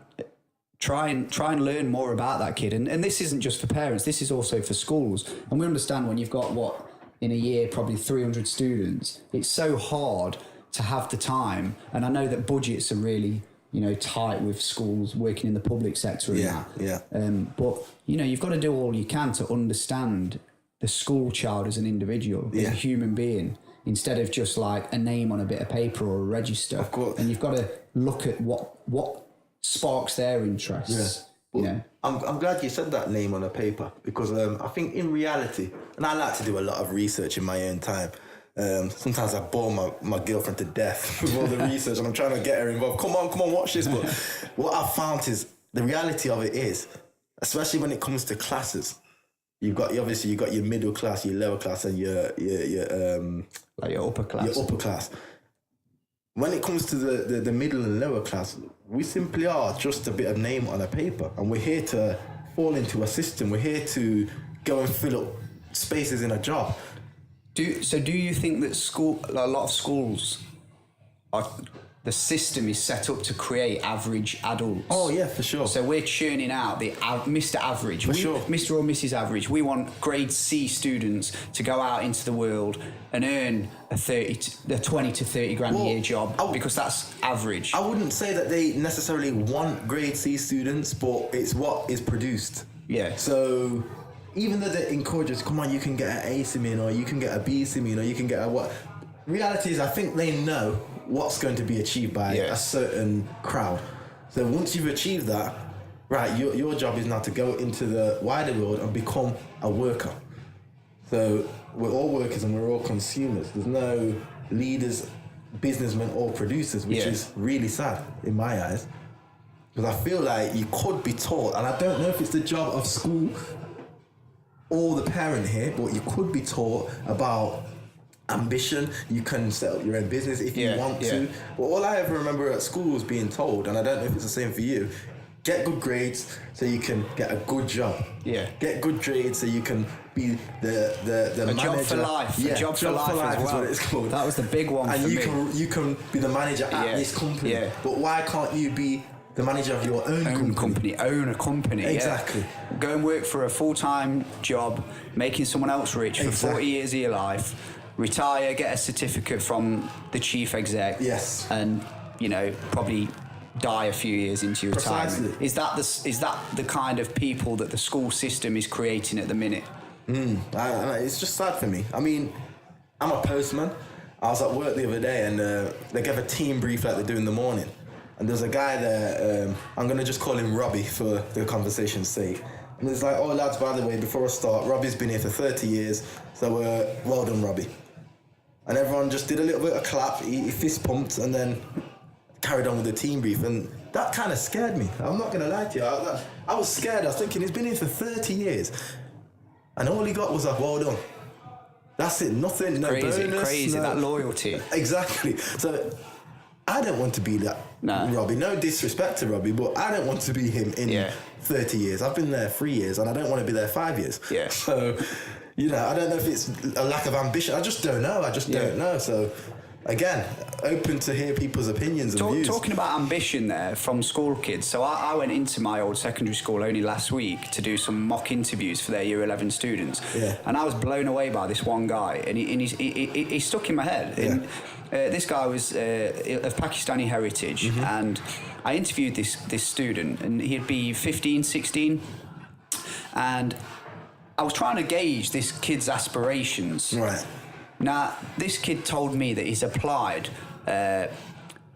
try and learn more about that kid. And this isn't just for parents, this is also for schools. And we understand when you've got, in a year, probably 300 students, it's so hard to have the time. And I know that budgets are really, you know, tight with schools working in the public sector and that. But, you know, you've got to do all you can to understand the school child as an individual, as a human being, instead of just like a name on a bit of paper or a register. Of course. And you've got to look at what sparks their interests. You know? I'm glad you said that, name on a paper, because I think in reality, and I like to do a lot of research in my own time. Sometimes I bore my girlfriend to death with all the research, and I'm trying to get her involved. Come on, watch this. But what I've found is the reality of it is, especially when it comes to classes, you've got your middle class, your lower class, and your like your upper class. Your upper class. When it comes to the middle and lower class, we simply are just a bit of name on a paper, and we're here to fall into a system. We're here to go and fill up spaces in a job. Do you think that a lot of schools the system is set up to create average adults? Oh yeah, for sure. So we're churning out the Mr. Average. Mr. or Mrs. Average. We want grade C students to go out into the world and earn a 20 to 30 grand a year job, because that's average. I wouldn't say that they necessarily want grade C students, but it's what is produced. Yeah. So even though they encourage us, come on, you can get an A Simeon, or you can get a B Simeon, or you can get a what? Reality is, I think they know what's going to be achieved by a certain crowd. So once you've achieved that, right, your job is now to go into the wider world and become a worker. So we're all workers and we're all consumers. There's no leaders, businessmen or producers, which is really sad in my eyes. Because I feel like you could be taught, and I don't know if it's the job of school or the parent here, but you could be taught about ambition. You can set up your own business if you want to. But all I ever remember at school was being told, and I don't know if it's the same for you, get good grades so you can get a good job. Yeah. Get good grades so you can be the manager. Job for life. Yeah, a job for life as well. Is what it's called. That was the big one and for me. And you can be the manager at this company. Yeah. But why can't you be the manager of your own company? Own a company. Exactly. Yeah. Go and work for a full-time job, making someone else rich for 40 years of your life. Retire, get a certificate from the chief exec. Yes. And, probably die a few years into your retirement. Is that the kind of people that the school system is creating at the minute? It's just sad for me. I mean, I'm a postman. I was at work the other day and they gave a team brief like they do in the morning. And there's a guy there, I'm going to just call him Robbie for the conversation's sake. And he's like, oh, lads, by the way, before I start, Robbie's been here for 30 years, so well done, Robbie. And everyone just did a little bit of clap, he fist pumped, and then carried on with the team brief. And that kind of scared me. I'm not going to lie to you. I was scared. I was thinking, he's been here for 30 years. And all he got was a well done. That's it, nothing, no bonus. Crazy, that loyalty. Exactly. So I don't want to be that Robbie. No disrespect to Robbie, but I don't want to be him in 30 years. I've been there 3 years and I don't want to be there 5 years. Yeah. So, I don't know if it's a lack of ambition. I just don't know. Don't know. So, again, open to hear people's opinions and views. Talking about ambition there from school kids. So I went into my old secondary school only last week to do some mock interviews for their year 11 students. Yeah. And I was blown away by this one guy. And he stuck in my head. Yeah. And, this guy was of Pakistani heritage. Mm-hmm. And I interviewed this student. And he'd be 15, 16. And I was trying to gauge this kid's aspirations. Right. Now, this kid told me that he's applied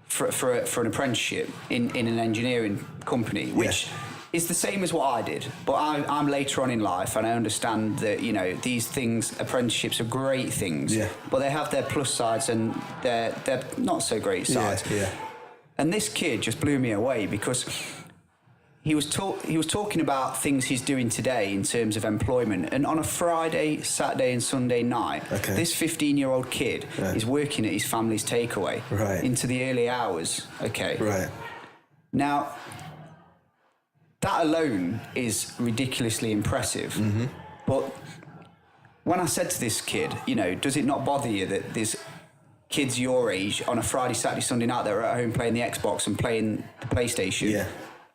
for an apprenticeship in an engineering company, which is the same as what I did. But I'm later on in life, and I understand that these things, apprenticeships, are great things. Yeah. But they have their plus sides and their not so great sides. Yeah. And this kid just blew me away because he was talking about things he's doing today in terms of employment. And on a Friday, Saturday and Sunday night, this 15-year-old kid is working at his family's takeaway into the early hours. Okay. Right. Now, that alone is ridiculously impressive. Mm-hmm. But when I said to this kid, does it not bother you that there's kids your age on a Friday, Saturday, Sunday night that are at home playing the Xbox and playing the PlayStation? Yeah.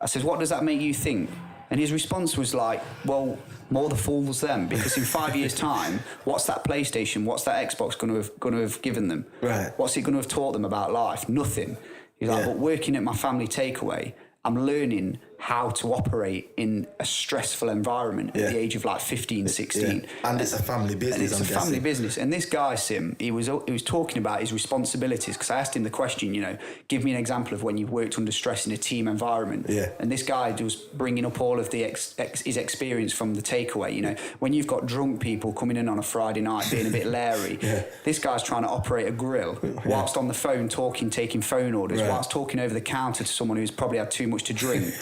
I said, what does that make you think? And his response was like, well, more the fools them, because in 5 years' time, what's that PlayStation, what's that Xbox going to have given them? Right. What's it going to have taught them about life? Nothing. He's like, but working at my family takeaway, I'm learning how to operate in a stressful environment at the age of like 15, 16. And it's a family business, And it's a family business. And this guy, Sim, he was talking about his responsibilities, because I asked him the question, give me an example of when you've worked under stress in a team environment. Yeah. And this guy was bringing up all of his experience from the takeaway. When you've got drunk people coming in on a Friday night being a bit leery, this guy's trying to operate a grill whilst on the phone taking phone orders, whilst talking over the counter to someone who's probably had too much to drink.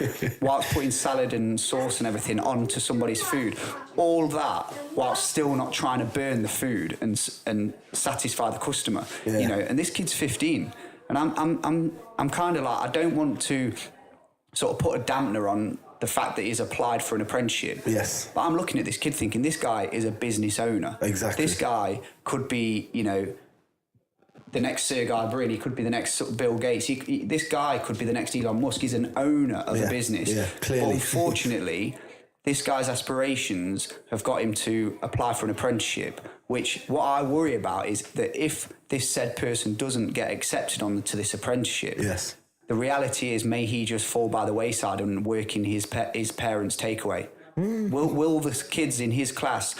Whilst putting salad and sauce and everything onto somebody's food, all that whilst still not trying to burn the food and satisfy the customer. And this kid's 15, and I'm kind of like, I don't want to sort of put a dampener on the fact that he's applied for an apprenticeship. Yes. But I'm looking at this kid thinking, this guy is a business owner. Exactly. This guy could be, the next Sergey Brin, he could be the next Bill Gates. This guy could be the next Elon Musk. He's an owner of a business. Yeah, clearly. But unfortunately, this guy's aspirations have got him to apply for an apprenticeship, which what I worry about is that if this said person doesn't get accepted to this apprenticeship, the reality is may he just fall by the wayside and work in his parents' takeaway. Will the kids in his class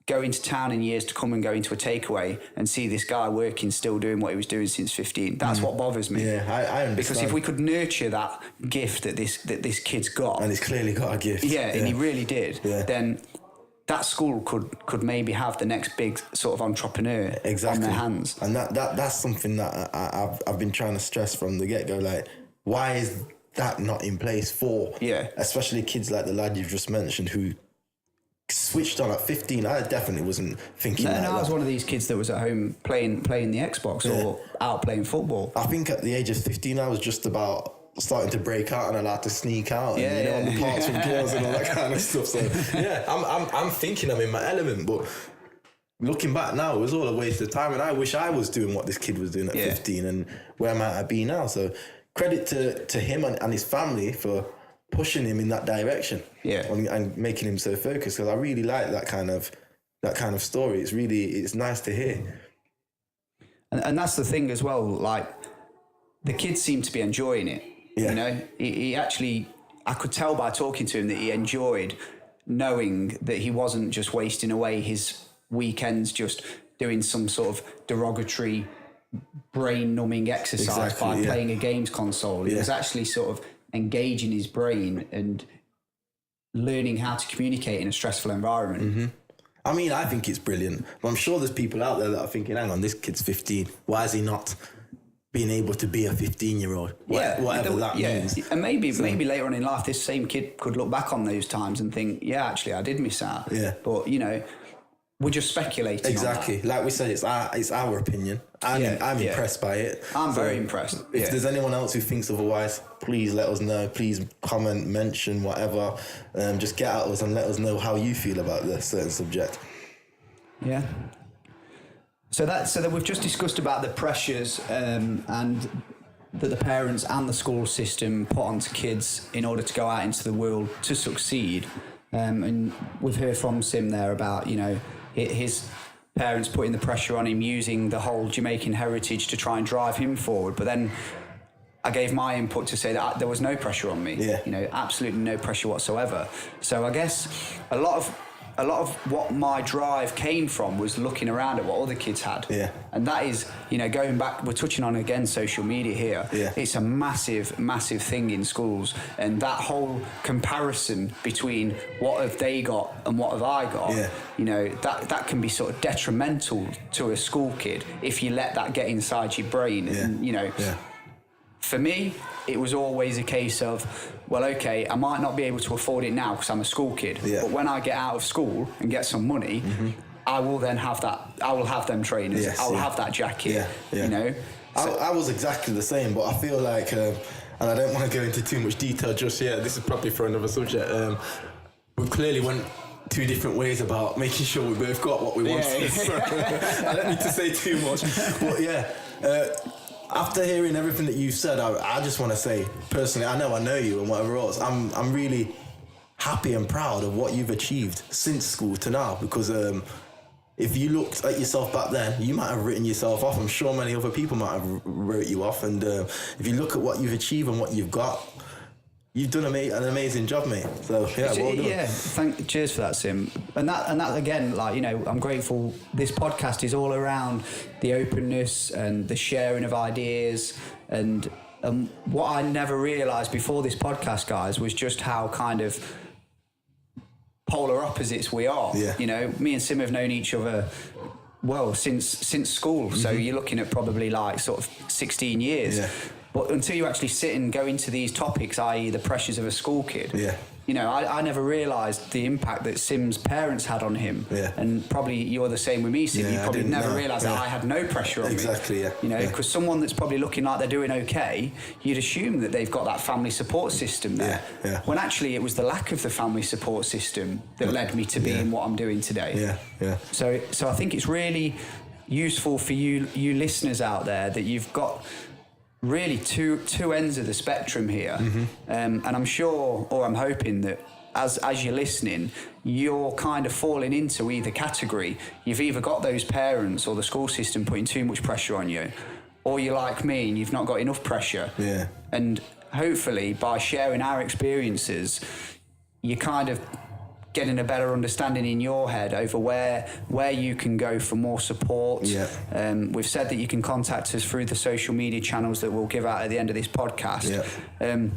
go into town in years to come and go into a takeaway and see this guy working, still doing what he was doing since 15. That's what bothers me. Yeah, I understand. Because if we could nurture that gift that this kid's got, and he's clearly got a gift, and he really did, then that school could maybe have the next big sort of entrepreneur on their hands. And that's something that I've been trying to stress from the get-go. Like, why is that not in place for, especially kids like the lad you've just mentioned who switched on at 15? I definitely wasn't thinking that. I was one of these kids that was at home playing the Xbox or out playing football. I think at the age of 15, I was just about starting to break out and allowed to sneak out and on the parts with girls and all that kind of stuff. So I'm thinking I'm in my element, but looking back now, it was all a waste of time, and I wish I was doing what this kid was doing at 15 and where might I be now. So credit to him and his family for pushing him in that direction, and making him so focused, because I really like that kind of story. It's nice to hear. And that's the thing as well, like the kids seem to be enjoying it. You know, he actually, I could tell by talking to him that he enjoyed knowing that he wasn't just wasting away his weekends just doing some sort of derogatory brain-numbing exercise by playing a games console. He was actually sort of engaging his brain and learning how to communicate in a stressful environment. Mm-hmm. I mean, I think it's brilliant. But I'm sure there's people out there that are thinking, hang on, this kid's 15. Why is he not being able to be a 15-year-old? Whatever that means. And maybe later on in life, this same kid could look back on those times and think, actually, I did miss out. Yeah. But, you know, we're just speculating. Exactly. Like we said, it's our opinion. I'm impressed by it. I'm very impressed. If there's anyone else who thinks otherwise, please let us know. Please comment, mention, whatever. Just get at us and let us know how you feel about this certain subject. Yeah. So that we've just discussed about the pressures and that the parents and the school system put onto kids in order to go out into the world to succeed. And we've heard from Sim there about, you know, his parents putting the pressure on him, using the whole Jamaican heritage to try and drive him forward. But then I gave my input to say that there was no pressure on me. Yeah. You know, absolutely no pressure whatsoever. So I guess a lot of what my drive came from was looking around at what other kids had. Yeah. And that is, you know, going back, we're touching on again social media here. Yeah. It's a massive, massive thing in schools. And that whole comparison between what have they got and what have I got, you know, that can be sort of detrimental to a school kid if you let that get inside your brain. And, you know, for me, it was always a case of, well, okay, I might not be able to afford it now because I'm a school kid, but when I get out of school and get some money, I will then have that. I will have them trainers. I will have that jacket. You know, I was exactly the same, but I feel like, and I don't want to go into too much detail just yet. This is probably for another subject. We clearly went two different ways about making sure we both got what we wanted. So I don't need to say too much, but after hearing everything that you've said, I just want to say, personally, I know you and whatever else, I'm really happy and proud of what you've achieved since school to now, because if you looked at yourself back then, you might have written yourself off. I'm sure many other people might have wrote you off. And if you look at what you've achieved and what you've got, you've done an amazing job, mate. So, well done. Yeah, cheers for that, Sim. And that again, like, you know, I'm grateful. This podcast is all around the openness and the sharing of ideas. And what I never realised before this podcast, guys, was just how kind of polar opposites we are. You know, me and Sim have known each other, well, since school. So you're looking at probably like sort of 16 years. But until you actually sit and go into these topics, i.e. the pressures of a school kid, you know, I never realised the impact that Sim's parents had on him. And probably you're the same with me, Sim. You probably never realised that I had no pressure on me. You know, because someone that's probably looking like they're doing okay, you'd assume that they've got that family support system there. When actually it was the lack of the family support system that led me to being what I'm doing today. So I think it's really useful for you listeners out there that you've got really two ends of the spectrum here. And I'm sure, or I'm hoping that as you're listening, you're kind of falling into either category. You've either got those parents or the school system putting too much pressure on you, or you're like me and you've not got enough pressure. And hopefully by sharing our experiences, you kind of getting a better understanding in your head over where you can go for more support. Yeah. We've said that you can contact us through the social media channels that we'll give out at the end of this podcast. Yeah.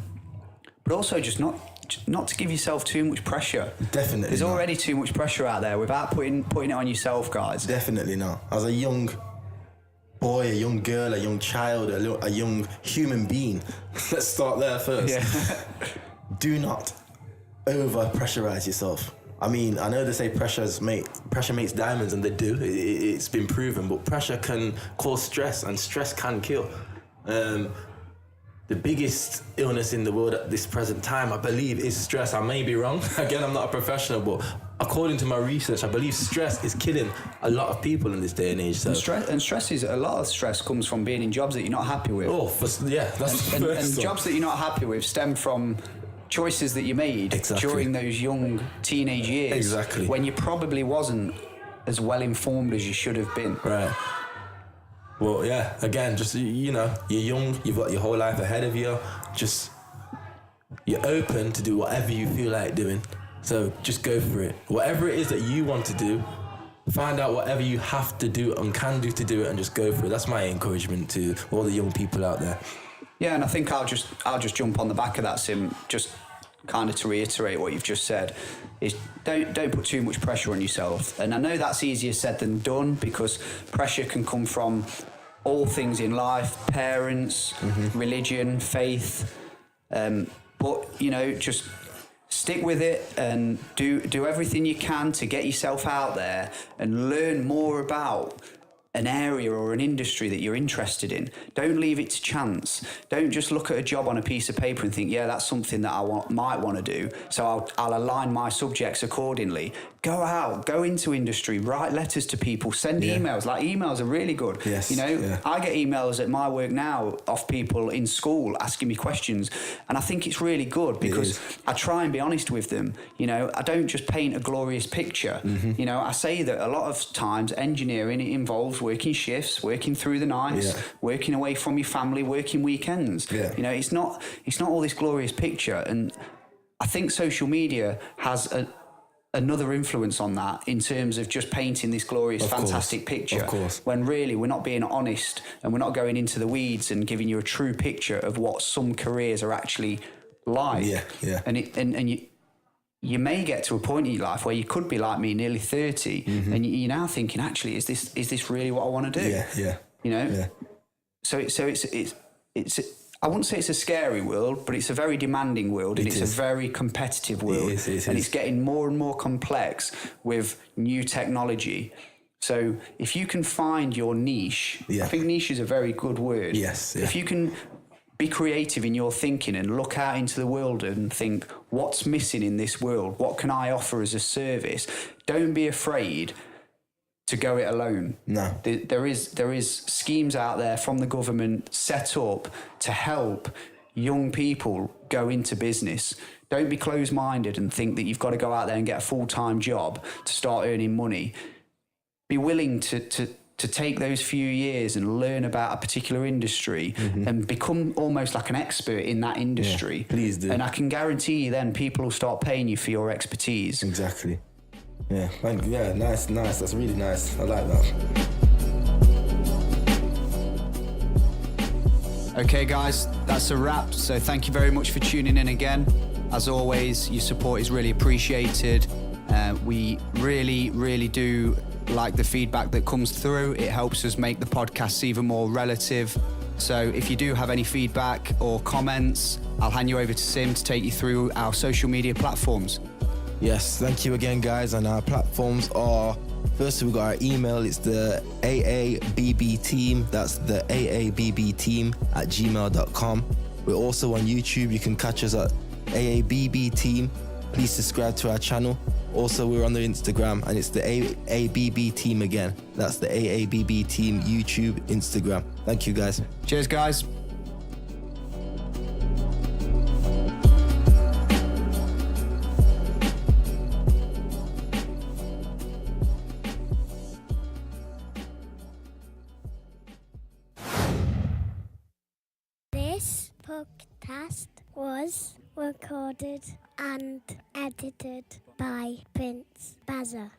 But also just not to give yourself too much pressure. Definitely. There's already too much pressure out there without putting it on yourself, guys. Definitely not. As a young boy, a young girl, a young child, a young human being, let's start there first. Yeah. Do not over pressurize yourself. I mean, I know they say pressure makes diamonds, and they do. It's been proven, but pressure can cause stress, and stress can kill. The biggest illness in the world at this present time, I believe, is stress. I may be wrong. Again, I'm not a professional, but according to my research, I believe stress is killing a lot of people in this day and age. So. And stress is, a lot of stress comes from being in jobs that you're not happy with. That's the first and jobs that you're not happy with stem from choices that you made during those young teenage years. Exactly. When you probably wasn't as well informed as you should have been. Right. Well, yeah, again, just, you're young, you've got your whole life ahead of you, you're open to do whatever you feel like doing, so just go for it. Whatever it is that you want to do, find out whatever you have to do and can do to do it, and just go for it. That's my encouragement to all the young people out there. Yeah, and I think I'll just jump on the back of that, Sim, just kind of to reiterate what you've just said, is don't put too much pressure on yourself. And I know that's easier said than done, because pressure can come from all things in life, parents, religion, faith, but just stick with it and do everything you can to get yourself out there and learn more about an area or an industry that you're interested in. Don't leave it to chance. Don't just look at a job on a piece of paper and think, yeah, that's something that I might want to do, so I'll align my subjects accordingly. Go out, go into industry, write letters to people, send emails. Like, emails are really good. Yes. I get emails at my work now of people in school asking me questions, and I think it's really good because I try and be honest with them. I don't just paint a glorious picture. I say that a lot of times engineering, it involves working shifts, working through the nights, working away from your family, working weekends. It's not all this glorious picture. And I think social media has another influence on that, in terms of just painting this glorious, fantastic picture. Of course. When really we're not being honest, and we're not going into the weeds and giving you a true picture of what some careers are actually like. And you may get to a point in your life where you could be like me, nearly 30, and you're now thinking, actually, is this really what I want to do? So it's I wouldn't say it's a scary world, but it's a very demanding world, and it's a very competitive world. It is. It's getting more and more complex with new technology. So if you can find your niche, I think niche is a very good word. If you can be creative in your thinking and look out into the world and think, what's missing in this world? What can I offer as a service? Don't be afraid to go it alone. No. There is schemes out there from the government set up to help young people go into business. Don't be closed-minded and think that you've got to go out there and get a full-time job to start earning money. Be willing to take those few years and learn about a particular industry and become almost like an expert in that industry. Please do. And I can guarantee you then people will start paying you for your expertise. Exactly. Yeah, nice. That's really nice. I like that. Okay, guys, that's a wrap. So thank you very much for tuning in again. As always, your support is really appreciated. We really, really do like the feedback that comes through. It helps us make the podcasts even more relative. So if you do have any feedback or comments, I'll hand you over to Sim to take you through our social media platforms. Yes, thank you again, guys. And our platforms are, first we've got our email. It's the AABB Team. That's the AABB Team @gmail.com. We're also on YouTube. You can catch us at AABB Team. Please subscribe to our channel. Also, we're on the Instagram, and it's the AABB Team again. That's the AABB Team YouTube, Instagram. Thank you, guys. Cheers, guys. This podcast was recorded and edited by Prince Bazza.